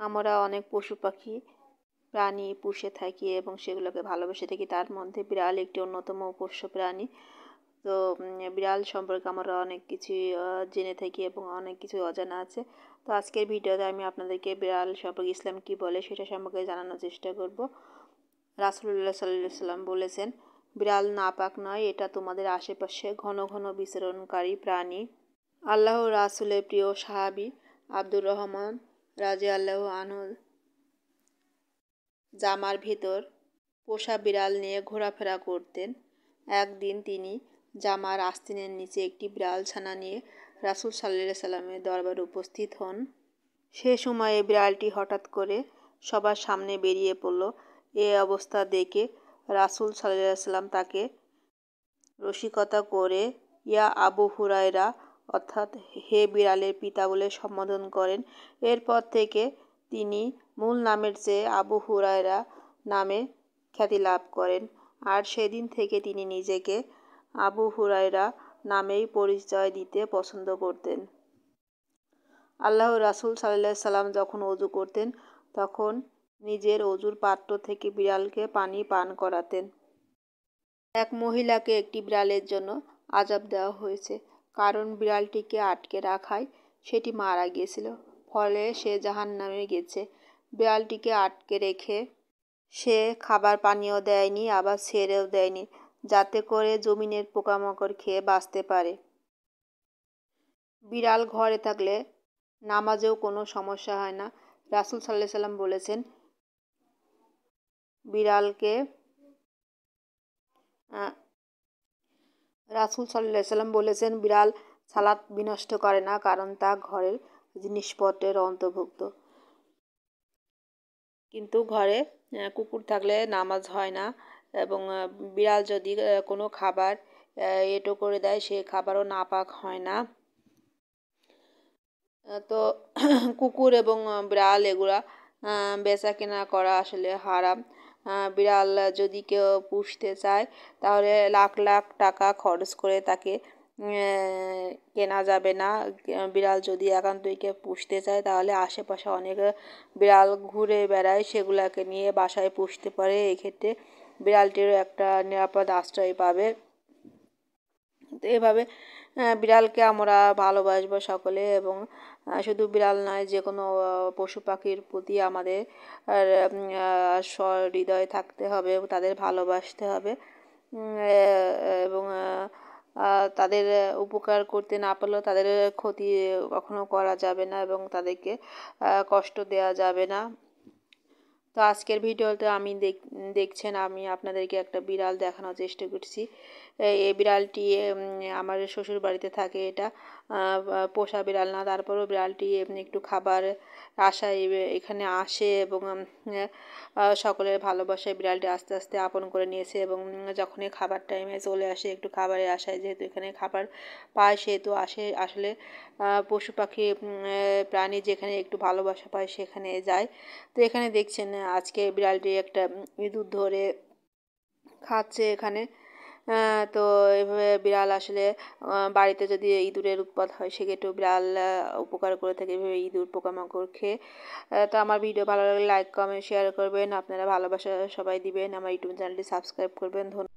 আমরা অনেক পশু পাখি প্রাণী পুষে থাকি এবং সেগুলোকে ভালোবেসে থাকি। তার মধ্যে বিড়াল একটি অন্যতম পোষ্য প্রাণী। তো বিড়াল সম্পর্কে আমরা অনেক কিছুই জেনে থাকি এবং অনেক কিছু অজানা আছে। তো আজকের ভিডিওতে আমি আপনাদেরকে বিড়াল সম্পর্কে ইসলাম কী বলে সেটা সম্পর্কে জানানোর চেষ্টা করব। রাসূলুল্লাহ সাল্লাল্লাহু আলাইহি ওয়াসাল্লাম বলেছেন, বিড়াল নাপাক নয়, এটা তোমাদের আশেপাশে ঘন ঘন বিচরণকারী প্রাণী। আল্লাহ রাসূলের প্রিয় সাহাবী আব্দুর রহমান রাদিয়াল্লাহু আনহু জামার ভিতর পোষা বিড়াল নিয়ে ঘোরাফেরা করতেন। একদিন তিনি জামার আস্তিনের নিচে একটি বিড়াল ছানা নিয়ে রাসূল সাল্লাল্লাহু আলাইহি সাল্লামের দরবারে উপস্থিত হন। সে সময়ে বিড়ালটি হঠাৎ করে সবার সামনে বেরিয়ে পড়ল। এ অবস্থা দেখে রাসূল সাল্লাল্লাহু আলাইহি সাল্লাম তাকে রসিকতা করে ইয়া আবু হুরায়রা অর্থাৎ হে বিড়ালের পিতা বলে সম্বোধন করেন। এরপর থেকে তিনি মূল নামের চেয়ে আবু হুরায়রা নামে খ্যাতি লাভ করেন। আর সেদিন থেকে তিনি নিজেকে আবু হুরায়রা নামেই পরিচয় দিতে পছন্দ করতেন। আল্লাহর রাসূল সাল্লাল্লাহু আলাইহি সাল্লাম যখন ওযু করতেন তখন নিজের ওযুর পাত্র থেকে বিড়ালকে পানি পান করাতেন। এক মহিলাকে একটি বিড়ালের জন্য আযাব দেওয়া হয়েছে, কারণ বিড়ালটিকে আটকে রাখায় সেটি মারা গিয়েছিল। ফলে সে জাহান্নামে গেছে। বিড়ালটিকে আটকে রেখে সে খাবার পানীয় দেয়নি, আবার ছেড়েও দেয়নি, যাতে করে জমিনের পোকামাকড় খেয়ে বাঁচতে পারে। বিড়াল ঘরে থাকলে নামাজেও কোনো সমস্যা হয় না। রাসূল সাল্লাল্লাহু আলাইহি সাল্লাম বলেছেন, বিড়াল সালাত বিনষ্ট করে না, কারণ তা ঘরের জিনিসপত্রের অন্তর্ভুক্ত। কিন্তু ঘরে কুকুর থাকলে নামাজ হয় না, এবং বিড়াল যদি কোনো খাবার এঁটো করে দেয় সে খাবারও নাপাক হয় না। তো কুকুর এবং বিড়াল এগুলা বেচা কেনা করা আসলে হারাম। বিড়াল যদি কেউ পুষতে চায় তাহলে লাখ লাখ টাকা খরচ করে তাকে কেনা যাবে না। বিড়াল যদি একান্তই কেউ পুষতে চায় তাহলে আশেপাশে অনেক বিড়াল ঘুরে বেড়ায়, সেগুলোকে নিয়ে বাসায় পুষতে পারে। এক্ষেত্রে বিড়ালটিরও একটা নিরাপদ আশ্রয় পাবে। তো এভাবে বিড়ালকে আমরা ভালোবাসবো সকলে, এবং শুধু বিড়াল নয়, যে কোনো পশু পাখির প্রতি আমাদের সহৃদয় থাকতে হবে, তাদের ভালোবাসতে হবে, এবং তাদের উপকার করতে না পারলেও তাদের ক্ষতি কখনো করা যাবে না এবং তাদেরকে কষ্ট দেওয়া যাবে না। তো আজকের ভিডিওতে দেখছেন আমি আপনাদেরকে একটা বিড়াল দেখানোর চেষ্টা করছি। এই বিড়ালটি আমার শ্বশুর বাড়িতে থাকে। এটা পোষা বিড়াল না, তারপরেও বিড়ালটি একটু খাবার আশায় এখানে আসে এবং সকলের ভালোবাসায় বিড়ালটি আস্তে আস্তে আপন করে নিয়েছে। এবং যখনই খাবার টাইমে চলে আসে একটু খাবারের আশায়, যেহেতু এখানে খাবার পায় সেহেতু আসলে পশু পাখি প্রাণী যেখানে একটু ভালোবাসা পায় সেখানে যায়। তো এখানে দেখছেন আজকে বিড়ালটি একটা ইঁদুর ধরে খাচ্ছে এখানে। তো এভাবে বিড়াল আসলে বাড়িতে যদি ইঁদুরের উৎপাত হয় সেক্ষেত্রেও বিড়াল উপকার করে থাকে এভাবে ইঁদুর পোকামাকড় খেয়ে। তো আমার ভিডিও ভালো লাগলে লাইক কমেন্ট শেয়ার করবেন, আপনারা ভালোবাসা সবাই দিবেন, আমার ইউটিউব চ্যানেলটি সাবস্ক্রাইব করবেন। ধন্যবাদ।